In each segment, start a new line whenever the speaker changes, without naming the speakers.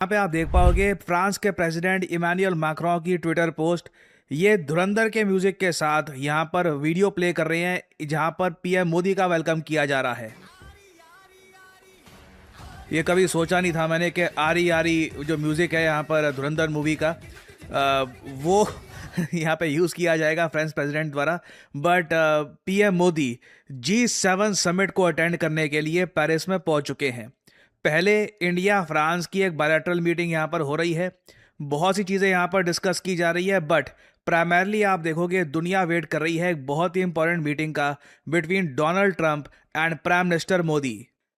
यहाँ पे आप देख पाओगे फ्रांस के प्रेसिडेंट इमैनुअल मैक्रों की ट्विटर पोस्ट। ये धुरंधर के म्यूजिक के साथ यहाँ पर वीडियो प्ले कर रहे हैं जहाँ पर पीएम मोदी का वेलकम किया जा रहा है। ये कभी सोचा नहीं था मैंने कि आरी आरी जो म्यूजिक है यहाँ पर धुरंधर मूवी का वो यहाँ पे यूज किया जाएगा फ्रेंच प्रेसिडेंट द्वारा। But PM Modi G7 summit को अटेंड करने के लिए पेरिस में पहुंच चुके हैं। पहले इंडिया फ्रांस की एक बायलैटरल मीटिंग यहाँ पर हो रही है, बहुत सी चीज़ें यहाँ पर डिस्कस की जा रही है, बट प्राइमरली आप देखोगे दुनिया वेट कर रही है एक बहुत ही इंपॉर्टेंट मीटिंग का between Donald Trump and prime minister Modi.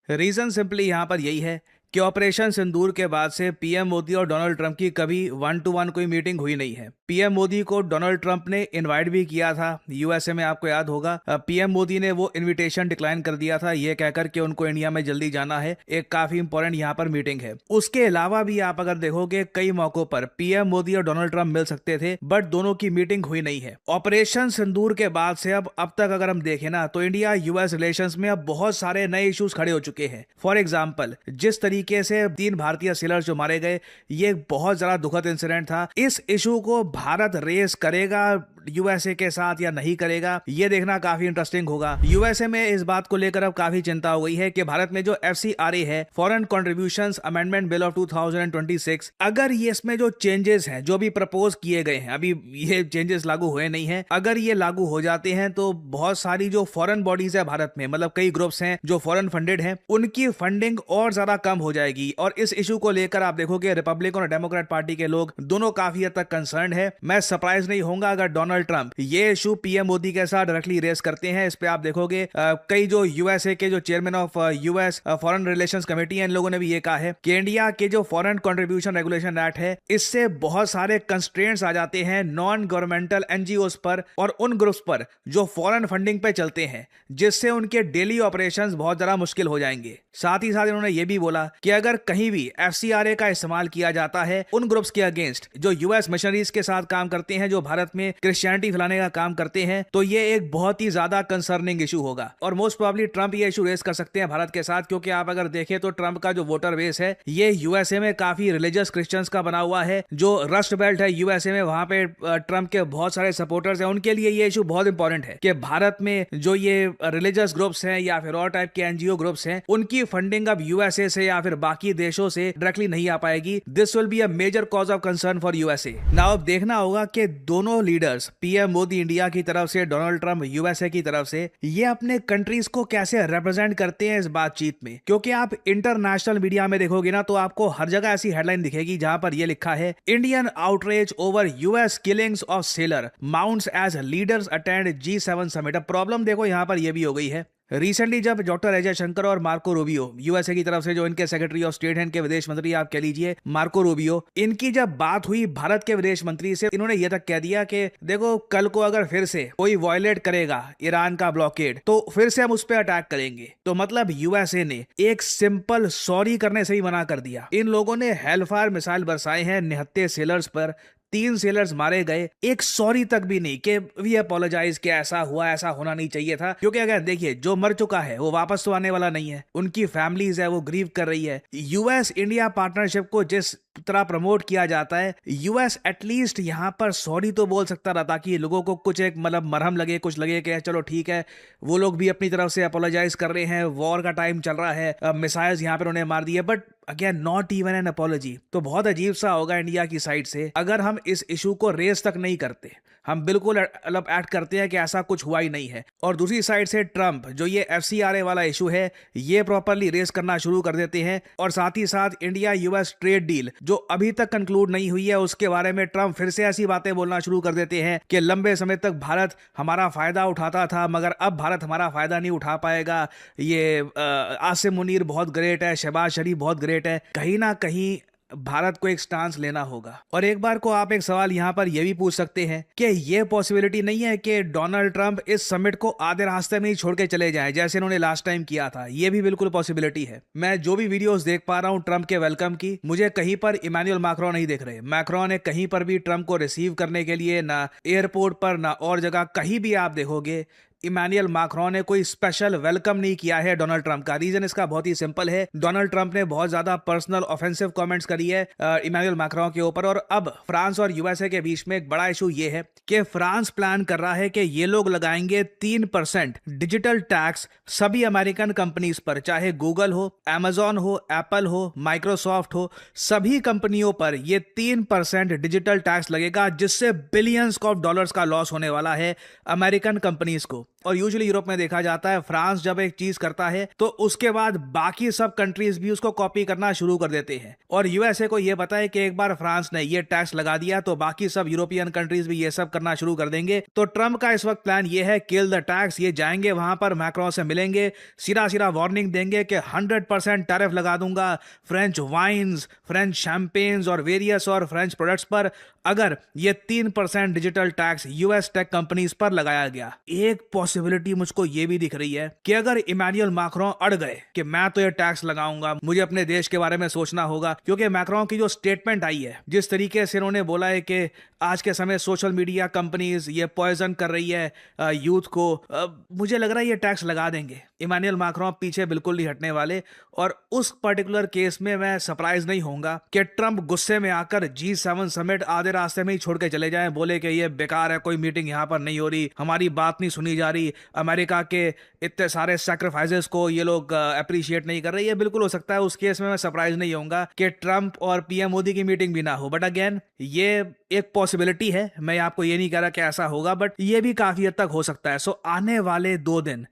Reason simply यहाँ पर यही है कि ऑपरेशन सिंदूर के बाद से पीएम मोदी और डोनाल्ड ट्रंप की कभी 1-to-1 कोई मीटिंग हुई नहीं है। पीएम मोदी को डोनाल्ड ट्रंप ने इनवाइट भी किया था यूएसए में, आपको याद होगा। पीएम मोदी ने वो इनविटेशन डिक्लाइन कर दिया था, ये कहकर कि उनको इंडिया में जल्दी जाना है, एक काफी इंपॉर्टेंट यहाँ पर मीटिंग है। उसके अलावा भी आप अगर देखोगे कई मौकों पर पीएम मोदी और डोनाल्ड ट्रंप मिल सकते थे, बट दोनों की मीटिंग हुई नहीं है। ऑपरेशन सिंदूर के बाद से अब तक अगर हम देखें ना तो इंडिया यूएस रिलेशंस में अब बहुत सारे नए इश्यूज खड़े हो चुके हैं। फॉर एग्जाम्पल, जिस तरीके से 3 भारतीय सेलर्स जो मारे गए, ये बहुत ज्यादा दुखद इंसिडेंट था। इस इशू को भारत रेस करेगा यूएसए के साथ या नहीं करेगा, ये देखना काफी इंटरेस्टिंग होगा। यूएसए में इस बात को लेकर अब काफी चिंता हो गई है कि भारत में जो FCRA है, foreign contributions amendment bill of 2026, अगर ये इसमें जो चेंजेस हैं जो भी प्रपोज किए गए हैं, अभी ये चेंजेस लागू हुए नहीं हैं, अगर ये लागू हो जाते हैं तो बहुत सारी जो फॉरेन बॉडीज है भारत में, मतलब कई ग्रुप्स हैं जो फॉरेन फंडेड हैं, उनकी फंडिंग और ज्यादा कम हो जाएगी। और इस इशू को लेकर आप देखोगे रिपब्लिकन और डेमोक्रेट पार्टी के लोग दोनों काफी हद तक कंसर्न है। मैं सरप्राइज नहीं होऊंगा अगर डोनाल्ड ट्रंप ये इशू पीएम मोदी के साथ डायरेक्टली रेस करते हैं। इस पे आप देखोगे कई जो यूएसए के जो chairman of US foreign relations committee है, इन लोगों ने भी ये कहा है कि इंडिया के जो फॉरेन कंट्रीब्यूशन रेगुलेशन एक्ट है, इससे बहुत सारे कंस्ट्रेंट्स आ जाते हैं नॉन गवर्नमेंटल एनजीओस पर और उन ग्रुप्स पर जो फॉरेन फंडिंग पे चलते हैं, जिससे उनके डेली ऑपरेशंस बहुत ज्यादा मुश्किल हो जाएंगे। साथ ही साथ इन्होंने ये भी बोला कि अगर कहीं भी FCRA का इस्तेमाल किया जाता है उन ग्रुप्स के अगेंस्ट जो यूएस मिशनरीज के साथ काम करते हैं, जो भारत में क्रिश्चियनिटी फैलाने का काम करते हैं, तो ये एक बहुत ही ज्यादा कंसर्निंग इशू होगा। और मोस्ट प्रोबेबली ट्रंप ये इशू रेस कर सकते हैं भारत के साथ, क्योंकि आप अगर देखें तो ट्रंप का जो वोटर बेस है ये यूएसए में काफी रिलीजियस क्रिश्चियंस का बना हुआ है। जो रस्ट बेल्ट है यूएसए में, वहां पे ट्रंप के बहुत सारे सपोर्टर्स हैं। उनके लिए ये इशू बहुत इंपॉर्टेंट है कि भारत में जो ये रिलीजियस ग्रुप्स हैं या फिर और टाइप के एनजीओ ग्रुप्स हैं, उनकी फंडिंग अब यूएसए से या फिर बाकी देशों से डायरेक्टली नहीं आ पाएगी। This will be a major cause of concern for USA. Now अब देखना होगा कि दोनों लीडर्स, पीएम मोदी इंडिया की तरफ से, डोनाल्ड ट्रंप यूएसए की तरफ से, ये अपने कंट्रीज को कैसे रिप्रेजेंट करते हैं इस बातचीत में। क्योंकि आप इंटरनेशनल मीडिया में देखोगे ना तो आपको हर जगह ऐसी हेडलाइन दिखेगी जहां पर यह लिखा है, Indian outreach over US killings of sailor mounts as leaders attend G7 summit. अब प्रॉब्लम देखो यहां पर यह भी हो गई है, रिसेंटली जब डॉक्टर अजय शंकर और मार्को रूबियो, यूएसए की तरफ से जो इनके सेक्रेटरी ऑफ स्टेट हैं, इनके विदेश मंत्री आप कह लीजिए मार्को रूबियो, इनकी जब बात हुई भारत के विदेश मंत्री से, इन्होंने यह तक कह दिया कि देखो कल को अगर फिर से कोई वायलेट करेगा ईरान का ब्लॉकेड तो फिर से हम उस पर अटैक करेंगे। तो मतलब यूएसए ने एक सिंपल सॉरी करने से ही मना कर दिया। इन लोगों ने हेलफायर मिसाइल बरसाए हैं निहत्थे सेलर्स पर, 3 सेलर्स मारे गए, एक सॉरी तक भी नहीं कि वी अपोलोजाइज कि ऐसा हुआ, ऐसा होना नहीं चाहिए था। क्योंकि अगर देखिए जो मर चुका है वो वापस तो आने वाला नहीं है, उनकी फैमिलीज है वो ग्रीव कर रही है। यूएस इंडिया पार्टनरशिप को जिस तरह प्रमोट किया जाता है, यूएस एटलीस्ट यहाँ पर सॉरी तो बोल सकता था ताकि लोगों को कुछ एक मतलब मरहम लगे, कुछ लगे कि चलो ठीक है, वो लोग भी अपनी तरफ से अपोलोजाइज कर रहे हैं, वॉर का टाइम चल रहा है, मिसाइल्स यहाँ पर उन्हें मार दिए, but again not even an apology. तो बहुत अजीब सा होगा इंडिया की साइड से अगर हम इस इशू को रेस तक नहीं करते, हम बिल्कुल मतलब एक्ट करते हैं कि ऐसा कुछ हुआ ही नहीं है। और दूसरी साइड से ट्रंप जो ये FCRA वाला इशू है ये प्रॉपरली रेस करना शुरू कर देते हैं। और साथ ही साथ इंडिया यूएस ट्रेड डील जो अभी तक कंक्लूड नहीं हुई है उसके बारे में ट्रंप फिर से ऐसी बातें बोलना शुरू कर देते हैं कि लंबे समय तक भारत हमारा फायदा उठाता था मगर अब भारत हमारा फायदा नहीं उठा पाएगा। ये आसिम मुनीर बहुत ग्रेट है, शहबाज शरीफ बहुत ग्रेट है। कहीं ना कहीं भारत को एक स्टांस लेना होगा। और एक बार को आप एक सवाल यहां पर यह भी पूछ सकते हैं कि यह पॉसिबिलिटी नहीं है कि डोनाल्ड ट्रंप इस समिट को आधे रास्ते में ही छोड़ के चले जाएं जैसे इन्होंने लास्ट टाइम किया था। यह भी बिल्कुल पॉसिबिलिटी है। मैं जो भी वीडियोस देख पा रहा हूं ट्रंप के वेलकम की, मुझे कहीं पर इमैनुअल मैक्रों नहीं दिख रहे। मैक्रों ने कहीं पर भी ट्रंप को रिसीव करने के लिए, ना एयरपोर्ट पर ना और जगह कहीं भी आप देखोगे इमैनुअल मैक्रोन ने कोई स्पेशल वेलकम नहीं किया है डोनाल्ड ट्रंप का। रीजन इसका बहुत ही सिंपल है, डोनाल्ड ट्रंप ने बहुत ज्यादा पर्सनल ऑफेंसिव कमेंट्स करी है इमैनुअल मैक्रोन के ऊपर। और अब फ्रांस और यूएसए के बीच में एक बड़ा इशू ये है कि फ्रांस प्लान कर रहा है कि ये लोग लगाएंगे 3% डिजिटल टैक्स सभी अमेरिकन कंपनीज पर, चाहे गूगल हो, अमेजॉन हो, एप्पल हो, माइक्रोसॉफ्ट हो, सभी कंपनियों पर ये 3% डिजिटल टैक्स लगेगा, जिससे बिलियंस ऑफ डॉलर्स का लॉस होने वाला है अमेरिकन कंपनीज को। और यूजुअली यूरोप में देखा जाता है फ्रांस जब एक चीज करता है तो उसके बाद बाकी सब कंट्रीज भी उसको कॉपी करना शुरू कर देते हैं। और यूएसए को यह पता है कि एक बार फ्रांस ने ये टैक्स लगा दिया तो बाकी सब यूरोपियन कंट्रीज भी ये सब करना शुरू कर देंगे। तो ट्रंप का इस वक्त प्लान ये है, किल द टैक्स। ये जाएंगे वहां पर मैक्रोन से मिलेंगे, सीधा सीधा वार्निंग देंगे कि 100% टैरिफ लगा दूंगा फ्रेंच वाइन्स, फ्रेंच शैंपेन्स और वेरियस और फ्रेंच प्रोडक्ट्स पर, अगर ये 3% digital tax US tech companies पर लगाया गया। एक पॉसिबिलिटी मुझको ये भी दिख रही है कि अगर इमैनुअल मैक्रोन अड़ गए कि मैं तो ये टैक्स लगाऊंगा, मुझे अपने देश के बारे में सोचना होगा, क्योंकि मैक्रोन की जो स्टेटमेंट आई है, जिस तरीके से उन्होंने बोला है कि आज के समय सोशल मीडिया कंपनीज ये पॉइजन कर रही है यूथ को, मुझे लग रहा है ये टैक्स लगा देंगे। इमैनुअल मैक्रोन पीछे बिल्कुल नहीं हटने वाले। और उस पर्टिकुलर केस में मैं सरप्राइज नहीं होऊंगा कि ट्रंप गुस्से में आकर G7 समिट आधे रास्ते में ही छोड़ के चले जाएं, बोले कि ये बेकार है, कोई मीटिंग यहां पर नहीं हो रही, हमारी बात नहीं सुनी जा रही, अमेरिका के इतने सारे सैक्रिफाइसेस को ये लोग अप्रिशिएट नहीं कर रहे। ये बिल्कुल हो सकता है। उस केस में मैं सरप्राइज नहीं होऊंगा कि ट्रंप और पीएम मोदी की मीटिंग भी ना हो। बट अगेन ये एक पॉसिबिलिटी है, मैं आपको ये नहीं कह रहा कि ऐसा होगा, बट ये भी काफी हद तक हो सकता है। सो आने वाले 2 दिन,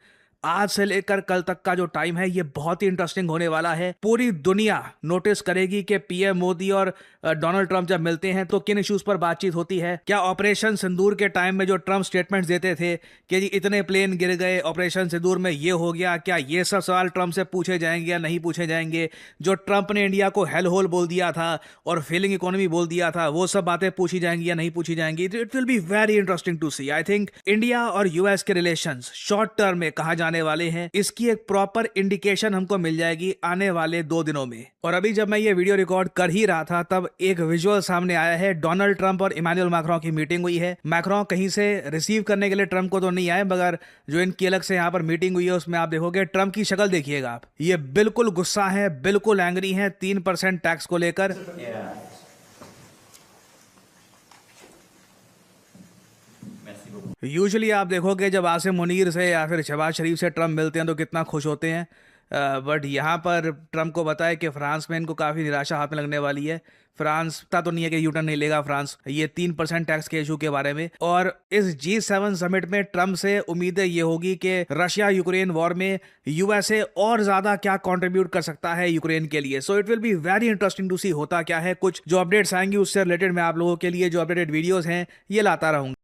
आज से लेकर कल तक का जो टाइम है, ये बहुत ही इंटरेस्टिंग होने वाला है। पूरी दुनिया नोटिस करेगी कि पीएम मोदी और डोनाल्ड ट्रंप जब मिलते हैं तो किन इश्यूज पर बातचीत होती है। क्या ऑपरेशन सिंदूर के टाइम में जो ट्रंप स्टेटमेंट्स देते थे कि जी इतने प्लेन गिर गए ऑपरेशन सिंदूर में, ये हो गया, क्या ये सब सवाल ट्रंप से पूछे जाएंगे या नहीं पूछे जाएंगे? जो ट्रंप ने इंडिया को हेल होल बोल दिया था और फेलिंग इकोनॉमी बोल दिया था, वो सब बातें पूछी जाएंगी या नहीं पूछी जाएंगी? It will be very interesting to see. I think India और यूएस के रिलेशंस शॉर्ट टर्म में कहा जाने वाले हैं, इसकी एक प्रॉपर इंडिकेशन हमको मिल जाएगी आने वाले 2 दिनों में। और अभी जब मैं ये वीडियो रिकॉर्ड कर ही रहा था तब एक विजुअल सामने आया है। डोनाल्ड ट्रंप और इमैनुअल मैक्रोन की मीटिंग हुई है। मैक्रोन कहीं से रिसीव करने के लिए ट्रंप को तो नहीं आए, मगर जो इनकी अलग से यहाँ पर मीटिंग हुई है उसमें आप देखोगे ट्रंप की शक्ल देखिएगा आप, ये बिल्कुल गुस्सा है, बिल्कुल एंग्री है 3% टैक्स को लेकर। यूजुअली आप देखोगे जब आसिम मुनीर से या फिर शहबाज शरीफ से ट्रंप मिलते हैं तो कितना खुश होते हैं, बट यहाँ पर ट्रंप को पता है कि फ्रांस में इनको काफ़ी निराशा हाथ में लगने वाली है। फ्रांस पता तो नहीं है कि यूटर्न नहीं लेगा फ्रांस ये 3% टैक्स के इशू के बारे में। और इस G7 समिट में ट्रंप से उम्मीदें ये होगी कि रशिया यूक्रेन वॉर में यूएसए और ज्यादा क्या कंट्रीब्यूट कर सकता है यूक्रेन के लिए। So it will be very interesting to see होता क्या है। कुछ जो अपडेट्स आएंगी उससे रिलेटेड मैं आप लोगों के लिए जो अपडेटेड वीडियोस हैं ये लाता रहूंगा।